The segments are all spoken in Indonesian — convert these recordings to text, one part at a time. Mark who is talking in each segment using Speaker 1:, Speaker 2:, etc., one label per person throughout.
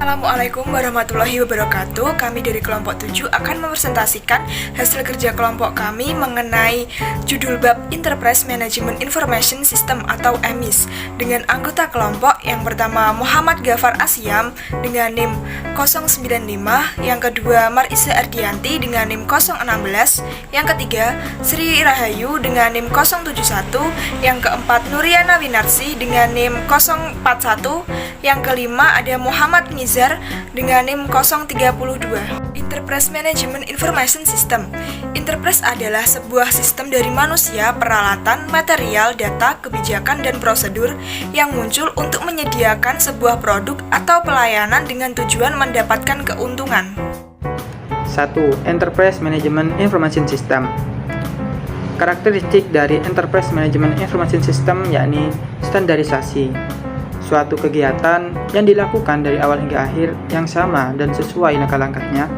Speaker 1: Assalamualaikum warahmatullahi wabarakatuh. Kami dari kelompok 7 akan mempresentasikan hasil kerja kelompok kami mengenai judul bab Enterprise Management Information System atau EMIS dengan anggota kelompok yang pertama Muhammad Ghafar Asyam dengan NIM 095, yang kedua Marisa Ardianti dengan NIM 016, yang ketiga Sri Rahayu dengan NIM 071, yang keempat Nuriana Winarsi dengan NIM 041, yang kelima ada Muhammad Nizar dengan NIM 032. Enterprise Management Information System. Enterprise adalah sebuah sistem dari manusia, peralatan, material, data, kebijakan, dan prosedur yang muncul untuk menyediakan sebuah produk atau pelayanan dengan tujuan mendapatkan keuntungan.
Speaker 2: 1. Enterprise Management Information System. Karakteristik dari Enterprise Management Information System yakni standarisasi, suatu kegiatan yang dilakukan dari awal hingga akhir yang sama dan sesuai langkah-langkahnya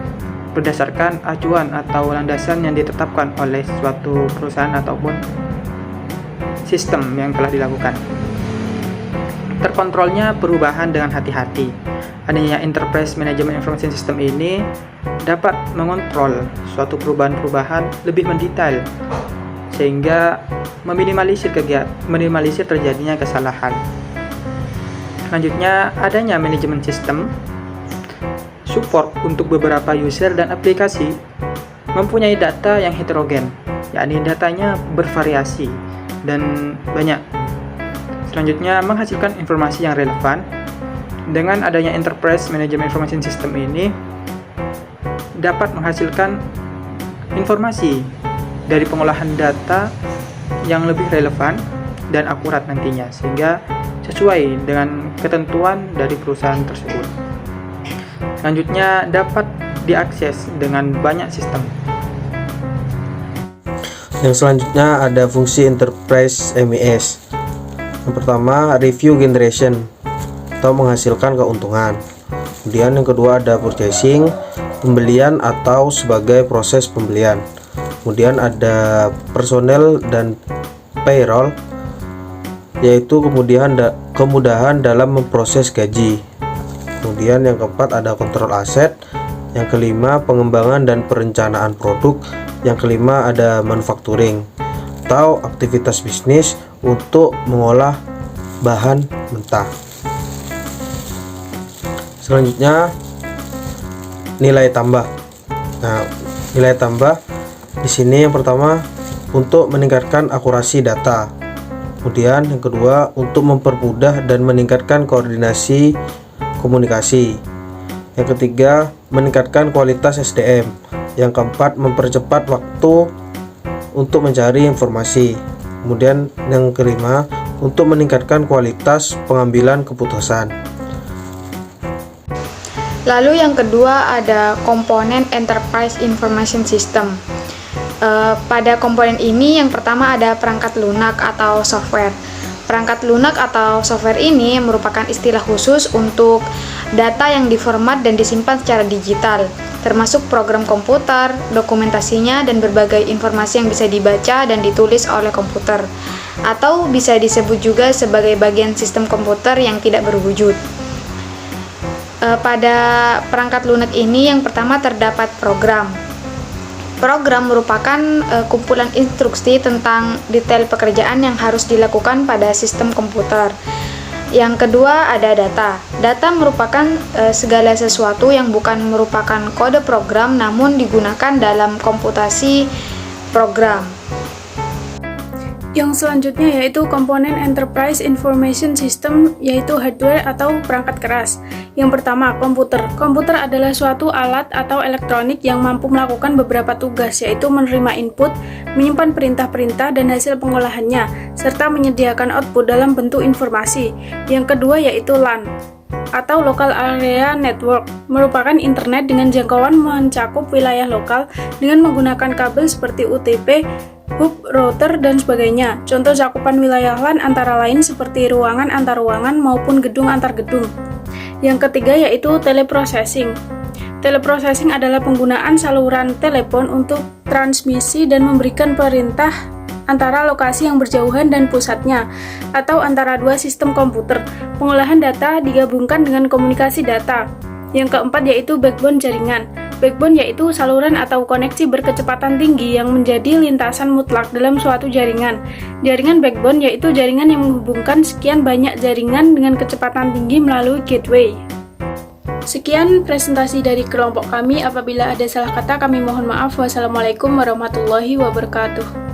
Speaker 2: berdasarkan acuan atau landasan yang ditetapkan oleh suatu perusahaan ataupun sistem yang telah dilakukan. Terkontrolnya perubahan dengan hati-hati. Adanya Enterprise Management Information System ini dapat mengontrol suatu perubahan-perubahan lebih mendetail sehingga meminimalisir terjadinya kesalahan. Selanjutnya, adanya manajemen sistem, support untuk beberapa user dan aplikasi, mempunyai data yang heterogen, yakni datanya bervariasi dan banyak. Selanjutnya, menghasilkan informasi yang relevan. Dengan adanya Enterprise Management Information System ini, dapat menghasilkan informasi dari pengolahan data yang lebih relevan dan akurat nantinya, sehingga sesuai dengan ketentuan dari perusahaan tersebut. Selanjutnya, dapat diakses dengan banyak sistem.
Speaker 3: Yang selanjutnya ada fungsi Enterprise MES. Yang pertama, review generation atau menghasilkan keuntungan. Kemudian yang kedua ada purchasing, pembelian atau sebagai proses pembelian. Kemudian ada personel dan payroll, yaitu kemudahan dalam memproses gaji. Kemudian yang keempat ada kontrol aset, yang kelima pengembangan dan perencanaan produk, yang kelima ada manufacturing atau aktivitas bisnis untuk mengolah bahan mentah. Selanjutnya nilai tambah. Nah, nilai tambah di sini yang pertama untuk meningkatkan akurasi data. Kemudian yang kedua untuk mempermudah dan meningkatkan koordinasi komunikasi. Yang ketiga meningkatkan kualitas SDM. Yang keempat mempercepat waktu untuk mencari informasi. Kemudian yang kelima untuk meningkatkan kualitas pengambilan keputusan.
Speaker 4: Lalu yang kedua ada komponen Enterprise Information System. Pada komponen ini yang pertama ada perangkat lunak atau software. Perangkat lunak atau software ini merupakan istilah khusus untuk data yang diformat dan disimpan secara digital, termasuk program komputer, dokumentasinya, dan berbagai informasi yang bisa dibaca dan ditulis oleh komputer, atau bisa disebut juga sebagai bagian sistem komputer yang tidak berwujud. Pada perangkat lunak ini yang pertama terdapat program. Program merupakan kumpulan instruksi tentang detail pekerjaan yang harus dilakukan pada sistem komputer. Yang kedua ada data. Data merupakan segala sesuatu yang bukan merupakan kode program namun digunakan dalam komputasi program.
Speaker 5: Yang selanjutnya yaitu komponen Enterprise Information System, yaitu hardware atau perangkat keras. Yang pertama, komputer. Komputer adalah suatu alat atau elektronik yang mampu melakukan beberapa tugas, yaitu menerima input, menyimpan perintah-perintah dan hasil pengolahannya, serta menyediakan output dalam bentuk informasi. Yang kedua yaitu LAN atau Local Area Network, merupakan internet dengan jangkauan mencakup wilayah lokal dengan menggunakan kabel seperti UTP, hub, router, dan sebagainya. Contoh cakupan wilayah LAN antara lain seperti ruangan antar ruangan maupun gedung antar gedung. Yang ketiga yaitu teleprocessing. Teleprocessing adalah penggunaan saluran telepon untuk transmisi dan memberikan perintah antara lokasi yang berjauhan dan pusatnya, atau antara dua sistem komputer. Pengolahan data digabungkan dengan komunikasi data. Yang keempat yaitu backbone jaringan. Backbone yaitu saluran atau koneksi berkecepatan tinggi yang menjadi lintasan mutlak dalam suatu jaringan. Jaringan backbone yaitu jaringan yang menghubungkan sekian banyak jaringan dengan kecepatan tinggi melalui gateway. Sekian presentasi dari kelompok kami. Apabila ada salah kata, kami mohon maaf. Wassalamualaikum warahmatullahi wabarakatuh.